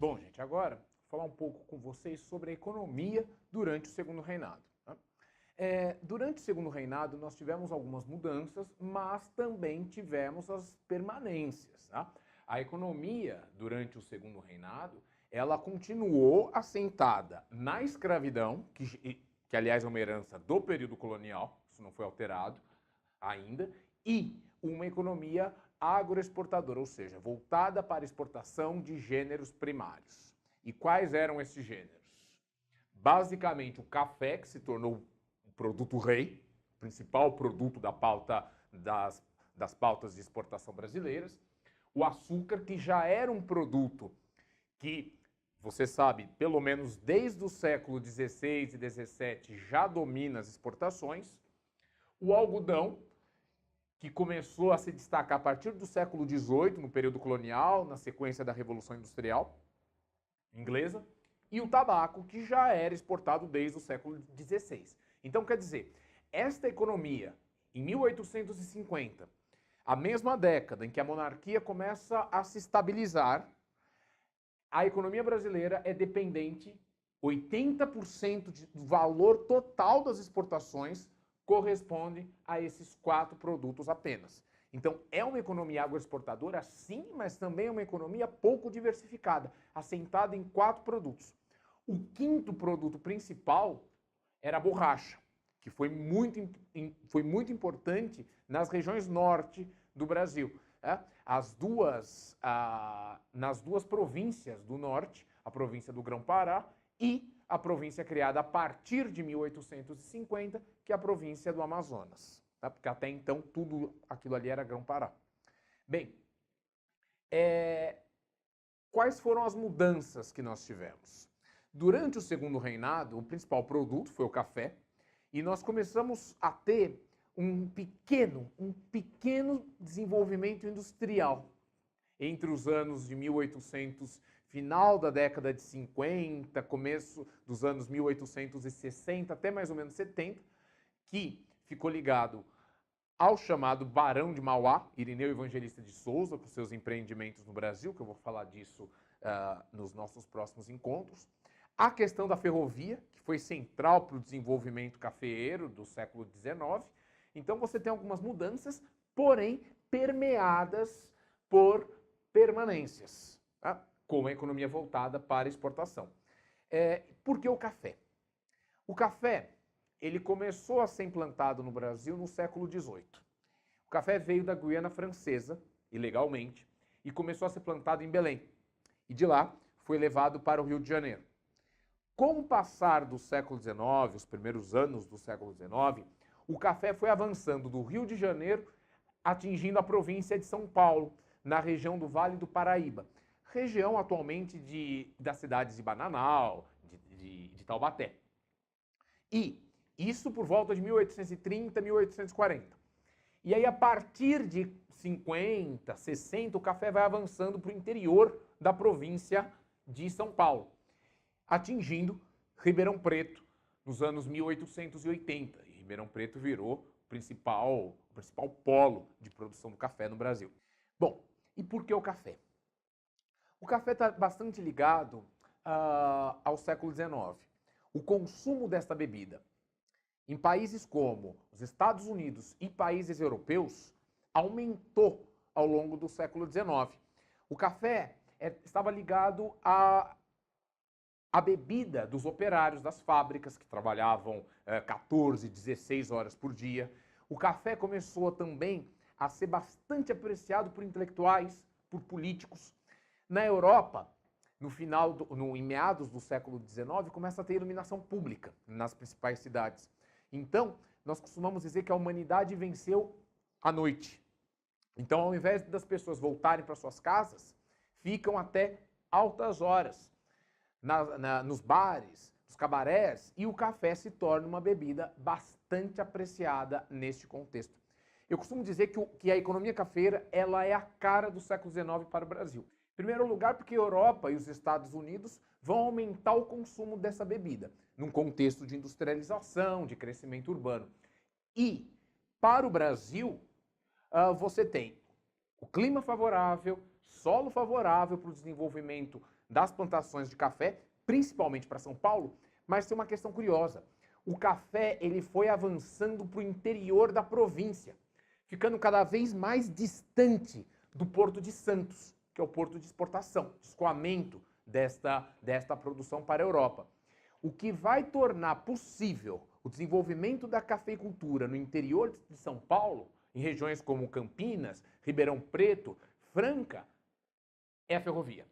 Bom, gente, agora vou falar um pouco com vocês sobre a economia durante o Segundo Reinado. Tá? Durante o Segundo Reinado, nós tivemos algumas mudanças, mas também tivemos as permanências. Tá? A economia, durante o Segundo Reinado, ela continuou assentada na escravidão, que aliás é uma herança do período colonial, isso não foi alterado ainda, e uma economia agroexportadora, ou seja, voltada para a exportação de gêneros primários. E quais eram esses gêneros? Basicamente, o café, que se tornou o produto rei, principal produto da pauta das pautas de exportação brasileiras, o açúcar, que já era um produto que, você sabe, pelo menos desde o século XVI e XVII já domina as exportações, o algodão, que começou a se destacar a partir do século XVIII, no período colonial, na sequência da Revolução Industrial inglesa, e o tabaco, que já era exportado desde o século XVI. Então, quer dizer, esta economia, em 1850, a mesma década em que a monarquia começa a se estabilizar, a economia brasileira é dependente, 80% do valor total das exportações corresponde a esses 4 produtos apenas. Então, é uma economia agroexportadora, sim, mas também é uma economia pouco diversificada, assentada em 4 produtos. O 5º produto principal era a borracha, que foi muito importante nas regiões norte do Brasil. Nas duas províncias do norte, a província do Grão-Pará e a província criada a partir de 1850, que é a província do Amazonas. Tá? Porque até então tudo aquilo ali era Grão-Pará. Bem, quais foram as mudanças que nós tivemos? Durante o Segundo Reinado, o principal produto foi o café, e nós começamos a ter um pequeno desenvolvimento industrial entre os anos de 1800, final da década de 50, começo dos anos 1860 até mais ou menos 70, que ficou ligado ao chamado Barão de Mauá, Irineu Evangelista de Souza, com seus empreendimentos no Brasil, que eu vou falar disso nos nossos próximos encontros. A questão da ferrovia, que foi central para o desenvolvimento cafeeiro do século XIX. Então você tem algumas mudanças, porém permeadas por permanências, tá? Com a economia voltada para a exportação. Por que o café? O café, ele começou a ser implantado no Brasil no século XVIII. O café veio da Guiana Francesa, ilegalmente, e começou a ser plantado em Belém. E de lá foi levado para o Rio de Janeiro. Com o passar do século XIX, os primeiros anos do século XIX, o café foi avançando do Rio de Janeiro, atingindo a província de São Paulo, na região do Vale do Paraíba, região atualmente das cidades de Bananal, de Taubaté. E isso por volta de 1830, 1840. E aí, a partir de 50, 60, o café vai avançando para o interior da província de São Paulo, atingindo Ribeirão Preto nos anos 1880. E Ribeirão Preto virou o principal polo de produção do café no Brasil. Bom, e por que o café? O café está bastante ligado ao século XIX. O consumo desta bebida em países como os Estados Unidos e países europeus aumentou ao longo do século XIX. O café estava ligado à bebida dos operários das fábricas, que trabalhavam 14, 16 horas por dia. O café começou também a ser bastante apreciado por intelectuais, por políticos. Na Europa, em meados do século XIX, começa a ter iluminação pública nas principais cidades. Então, nós costumamos dizer que a humanidade venceu a noite. Então, ao invés das pessoas voltarem para suas casas, ficam até altas horas nos bares, nos cabarés, e o café se torna uma bebida bastante apreciada neste contexto. Eu costumo dizer que a economia cafeira ela é a cara do século XIX para o Brasil. Em primeiro lugar, porque a Europa e os Estados Unidos vão aumentar o consumo dessa bebida, num contexto de industrialização, de crescimento urbano. E, para o Brasil, você tem o clima favorável, solo favorável para o desenvolvimento das plantações de café, principalmente para São Paulo, mas tem uma questão curiosa. O café ele foi avançando para o interior da província, ficando cada vez mais distante do Porto de Santos, que é o porto de exportação, de escoamento desta produção para a Europa. O que vai tornar possível o desenvolvimento da cafeicultura no interior de São Paulo, em regiões como Campinas, Ribeirão Preto, Franca, é a ferrovia,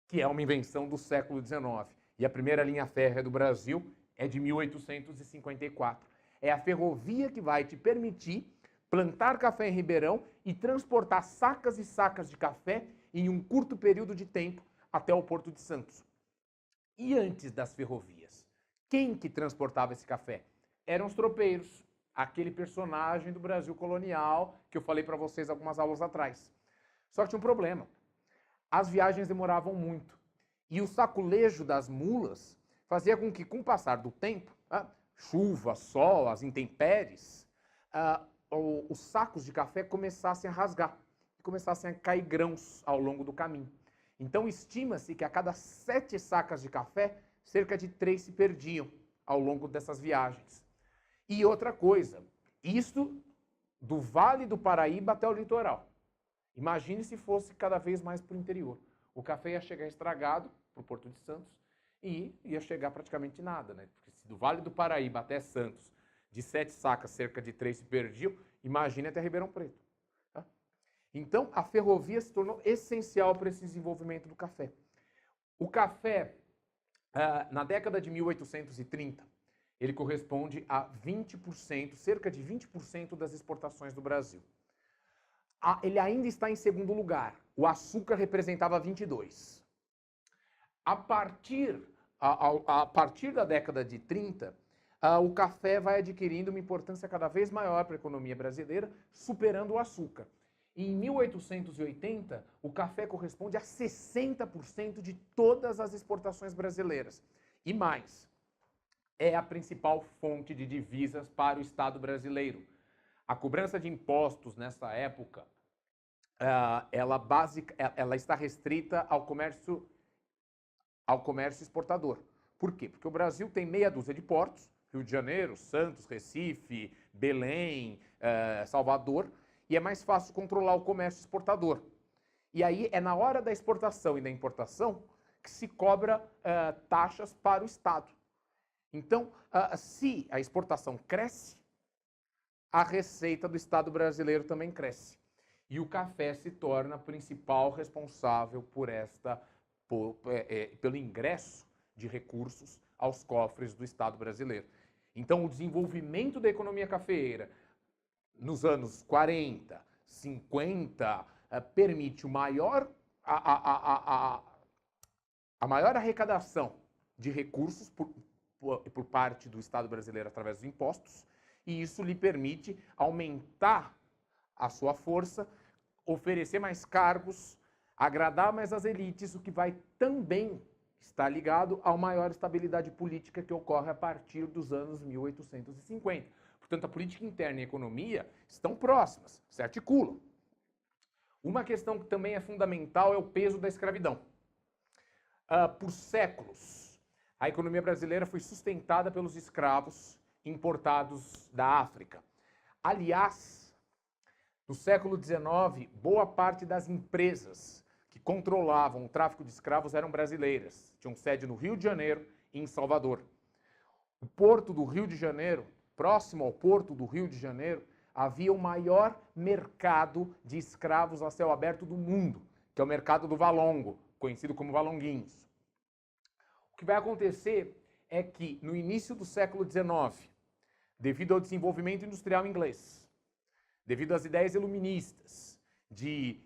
que é uma invenção do século XIX. E a primeira linha férrea do Brasil é de 1854. É a ferrovia que vai te permitir plantar café em Ribeirão e transportar sacas e sacas de café em um curto período de tempo até o Porto de Santos. E antes das ferrovias, quem que transportava esse café? Eram os tropeiros, aquele personagem do Brasil colonial que eu falei para vocês algumas aulas atrás. Só que tinha um problema. As viagens demoravam muito. E o saculejo das mulas fazia com que, com o passar do tempo, chuva, sol, as intempéries, os sacos de café começassem a rasgar e começassem a cair grãos ao longo do caminho. Então, estima-se que a cada 7 sacas de café, cerca de 3 se perdiam ao longo dessas viagens. E outra coisa, isso do Vale do Paraíba até o litoral. Imagine se fosse cada vez mais para o interior. O café ia chegar estragado para o Porto de Santos e ia chegar praticamente nada, né? Porque se do Vale do Paraíba até Santos, de 7 sacas, cerca de 3 se perdiam, imagine até Ribeirão Preto. Tá? Então, a ferrovia se tornou essencial para esse desenvolvimento do café. O café, na década de 1830, ele corresponde a 20%, cerca de 20% das exportações do Brasil. Ele ainda está em segundo lugar. O açúcar representava 22%. A partir da década de 30, o café vai adquirindo uma importância cada vez maior para a economia brasileira, superando o açúcar. E em 1880, o café corresponde a 60% de todas as exportações brasileiras. E mais, é a principal fonte de divisas para o Estado brasileiro. A cobrança de impostos nessa época, ela está restrita ao comércio exportador. Por quê? Porque o Brasil tem meia dúzia de portos, Rio de Janeiro, Santos, Recife, Belém, Salvador, e é mais fácil controlar o comércio exportador. E aí é na hora da exportação e da importação que se cobra taxas para o Estado. Então, se a exportação cresce, a receita do Estado brasileiro também cresce. E o café se torna principal responsável pelo ingresso de recursos aos cofres do Estado brasileiro. Então, o desenvolvimento da economia cafeeira nos anos 40, 50, permite a maior arrecadação de recursos por parte do Estado brasileiro através dos impostos, e isso lhe permite aumentar a sua força, oferecer mais cargos, agradar mais as elites, o que vai também estar ligado a uma maior estabilidade política que ocorre a partir dos anos 1850. Portanto, a política interna e a economia estão próximas, se articulam. Uma questão que também é fundamental é o peso da escravidão. Por séculos, a economia brasileira foi sustentada pelos escravos importados da África. Aliás, no século XIX, boa parte das empresas que controlavam o tráfico de escravos eram brasileiras. Tinham sede no Rio de Janeiro e em Salvador. O porto do Rio de Janeiro, próximo ao porto do Rio de Janeiro, havia o maior mercado de escravos a céu aberto do mundo, que é o mercado do Valongo, conhecido como Valonguinhos. O que vai acontecer é que, no início do século XIX, devido ao desenvolvimento industrial inglês, devido às ideias iluministas de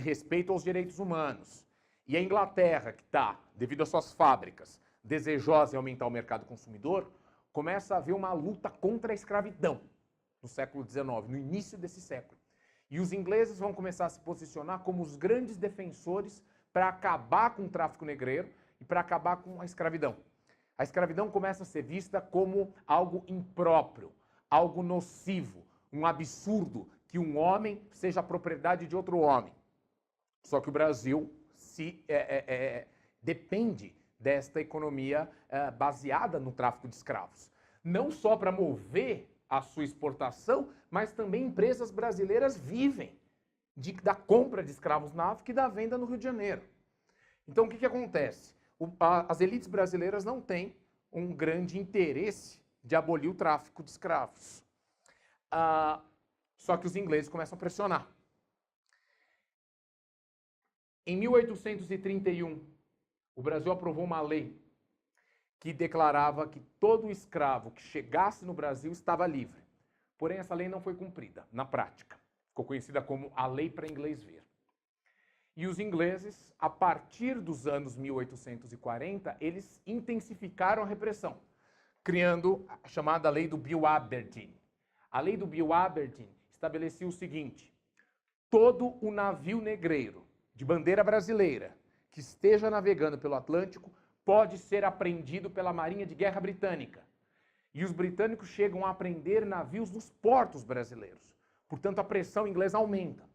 respeito aos direitos humanos, e a Inglaterra, que está, devido às suas fábricas, desejosa em aumentar o mercado consumidor, começa a haver uma luta contra a escravidão no século XIX, no início desse século. E os ingleses vão começar a se posicionar como os grandes defensores para acabar com o tráfico negreiro e para acabar com a escravidão. A escravidão começa a ser vista como algo impróprio, algo nocivo, um absurdo que um homem seja propriedade de outro homem. Só que o Brasil depende desta economia baseada no tráfico de escravos. Não só para mover a sua exportação, mas também empresas brasileiras vivem da compra de escravos na África e da venda no Rio de Janeiro. Então, o que acontece? As elites brasileiras não têm um grande interesse de abolir o tráfico de escravos. Só que os ingleses começam a pressionar. Em 1831, o Brasil aprovou uma lei que declarava que todo escravo que chegasse no Brasil estava livre. Porém, essa lei não foi cumprida na prática. Ficou conhecida como a Lei para Inglês Ver. E os ingleses, a partir dos anos 1840, eles intensificaram a repressão, criando a chamada Lei do Bill Aberdeen. A Lei do Bill Aberdeen estabelecia o seguinte: todo o navio negreiro de bandeira brasileira que esteja navegando pelo Atlântico pode ser apreendido pela Marinha de Guerra Britânica. E os britânicos chegam a apreender navios nos portos brasileiros. Portanto, a pressão inglesa aumenta.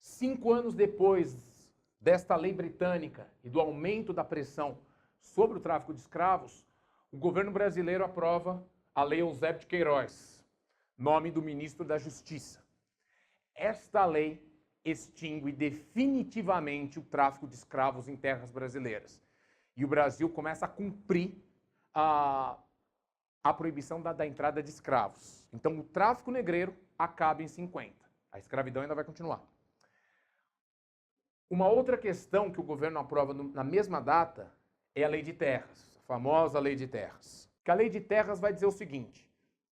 5 anos depois desta lei britânica e do aumento da pressão sobre o tráfico de escravos, o governo brasileiro aprova a Lei Eusébio de Queiroz, nome do ministro da Justiça. Esta lei extingue definitivamente o tráfico de escravos em terras brasileiras. E o Brasil começa a cumprir a proibição da entrada de escravos. Então, o tráfico negreiro acaba em 50. A escravidão ainda vai continuar. Uma outra questão que o governo aprova na mesma data é a Lei de Terras, a famosa Lei de Terras. Que a Lei de Terras vai dizer o seguinte: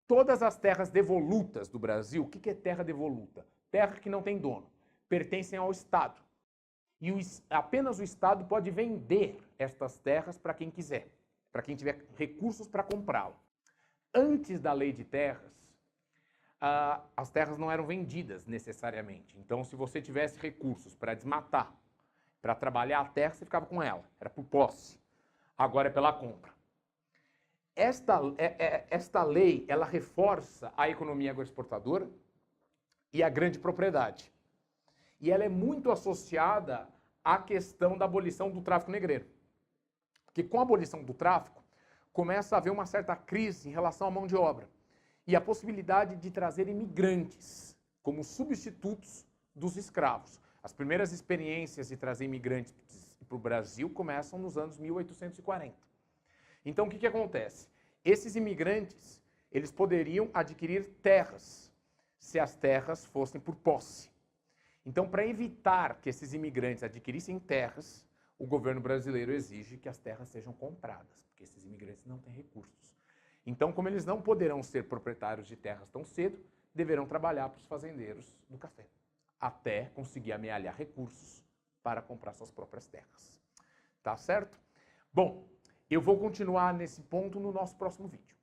todas as terras devolutas do Brasil, o que é terra devoluta? Terra que não tem dono, pertencem ao Estado. E apenas o Estado pode vender estas terras para quem quiser, para quem tiver recursos para comprá-lo. Antes da Lei de Terras, as terras não eram vendidas necessariamente. Então, se você tivesse recursos para desmatar, para trabalhar a terra, você ficava com ela. Era por posse. Agora é pela compra. Esta lei, ela reforça a economia agroexportadora e a grande propriedade. E ela é muito associada à questão da abolição do tráfico negreiro. Porque com a abolição do tráfico, começa a haver uma certa crise em relação à mão de obra. E a possibilidade de trazer imigrantes como substitutos dos escravos. As primeiras experiências de trazer imigrantes para o Brasil começam nos anos 1840. Então, o que acontece? Esses imigrantes, eles poderiam adquirir terras, se as terras fossem por posse. Então, para evitar que esses imigrantes adquirissem terras, o governo brasileiro exige que as terras sejam compradas, porque esses imigrantes não têm recursos. Então, como eles não poderão ser proprietários de terras tão cedo, deverão trabalhar para os fazendeiros do café, até conseguir amealhar recursos para comprar suas próprias terras. Tá certo? Bom, eu vou continuar nesse ponto no nosso próximo vídeo.